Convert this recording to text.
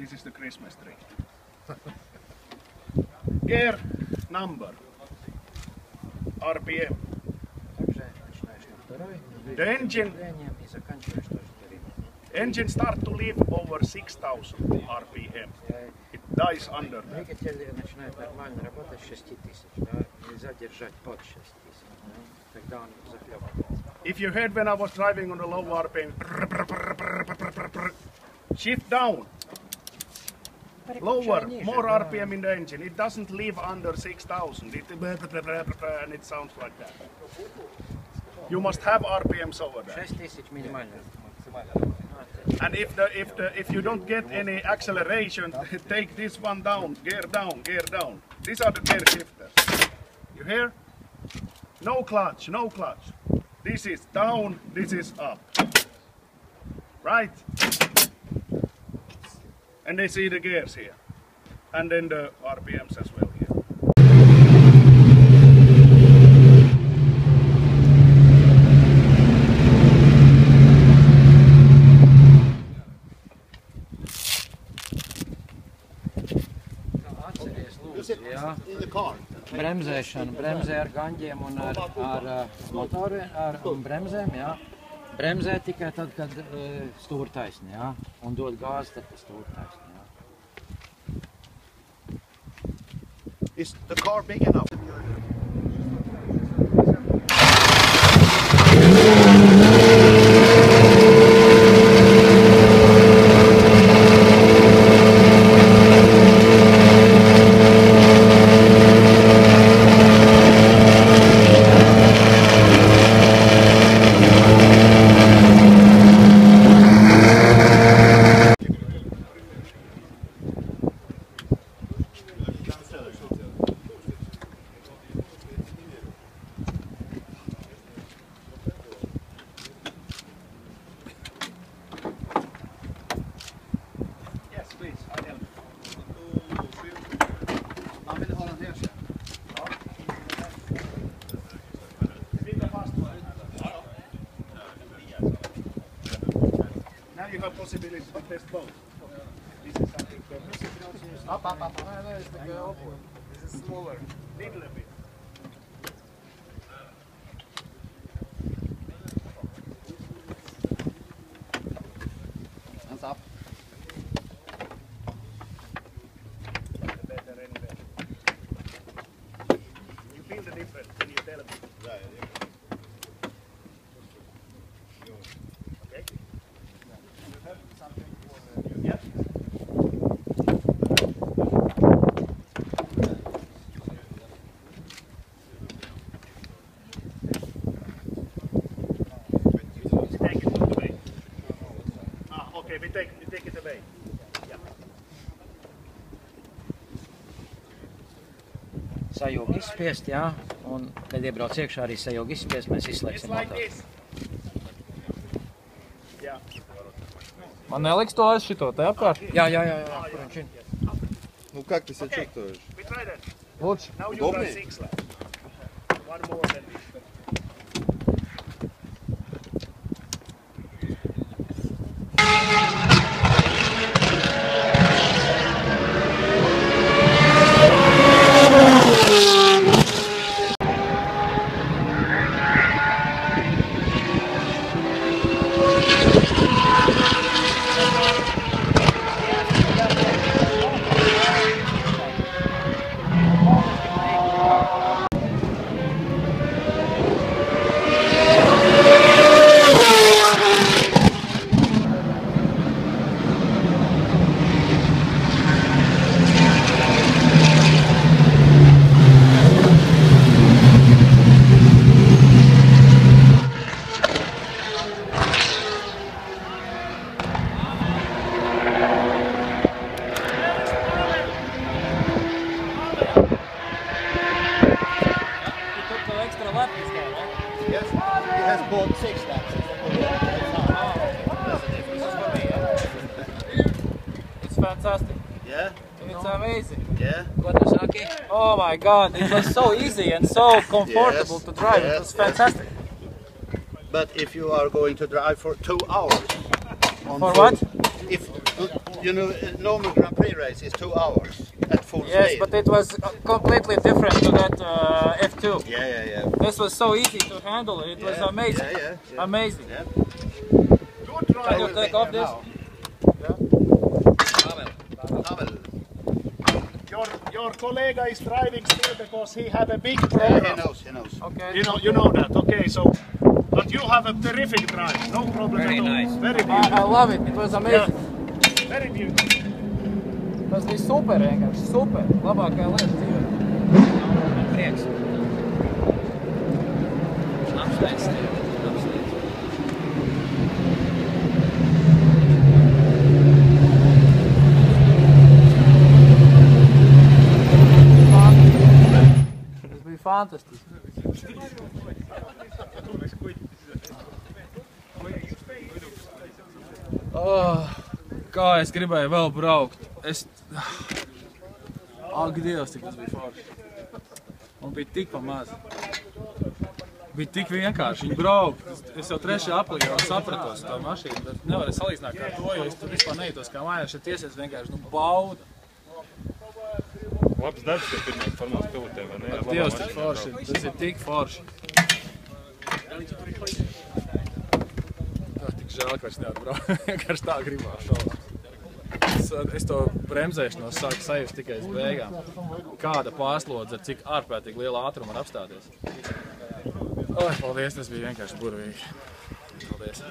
This is the Christmas tree. Gear number. RPM. The engine start to live over 6,000 RPM. It dies under that. Двигатель начинает нормально работать с 6000, да? Нельзя держать под 6000, тогда он захлебывается. If you heard when I was driving on a low RPM, shift down, lower, more RPM in the engine. It doesn't live under 6,000. And it sounds like that. You must have RPMs over there. 6000 минимально. And if you don't get any acceleration, take this one down, gear down, gear down. These are the gear shifters. You hear? No clutch, no clutch. This is down, this is up. Right? And they see the gears here. And then the RPMs as well here. Jā, bremzēšana, bremzē ar gaņģiem un ar motoru, ar bremzēm, jā. Bremzē tikai tad, kad stūri taisni, jā, un dod gāzi, tad stūri taisni, jā. Is the car big enough? Now you have possibility to test both. This is something Up. This is smaller. little bit. Hands up. Better anyway. You feel the difference when you tell me. Okay? You have something for yeah. Take it away. Okay, we take it away. Yeah. Sajūg izspiest, jā, un kad iebrauc iekšā arī sajūg izspiest, mēs izslēgsim motoru. Yeah. Man neliks to aiz šito te apkārt? Jā, kur viņš ir? Ну как ты себя чувствуешь? We try that. Lūdzu. Now you Удобный? run 6 laps. One more than this. Yes, he has bought 6 laps. It's fantastic. Yeah? It's amazing. Yeah? Ko tu saki? Oh my god, it was so easy and so comfortable Yes, to drive. yes, It was yes. fantastic. But if you are going to drive for 2 hours... For what? If you know, a normal Grand Prix race is 2 hours at full Yes, speed. but it was completely different to that F2. Yeah. This was so easy to handle. It was amazing. Yeah. Amazing. Yeah. Good Can drive. you take off this? Pavel. Your colleague is driving still because he had a big Yeah, problem. he knows. Okay. You know that. Okay, so but you have a terrific drive. No problem Very at all. nice. Very I beautiful. love it. It was amazing. Very beautiful. Tas bija super vienkārši. Super. Labākā lieta dzīvē. Prieks. Apsveic tevi. Apsveic. Tas bija fantastiski. Kā es gribēju vēl braukt. Ak, Dievs, cik tas bija forši. Man bija tik pa maz. Bija tik vienkārši viņi braukt. Es jau 3. aprīlī jau sapratos tā mašīnu, bet nevarēju salīdzināt kā to, jo es tur vispār nejūtos kā mājās. Šeit iesies vienkārši, bauda. Labs darbs, ka pirmais formās pilotē, vai ne? Dievs, tik forši. Tas ir tik forši. Tik žēl, ka vairs nevar braukt. Vienkārši tā gribās šaubās. Es to bremzēšanos sāku sajust tikai uz beigām. Kāda pārslodze ar cik ārprātīgi liela ātruma var apstāties. Paldies, tas bija vienkārši burvīgi. Paldies.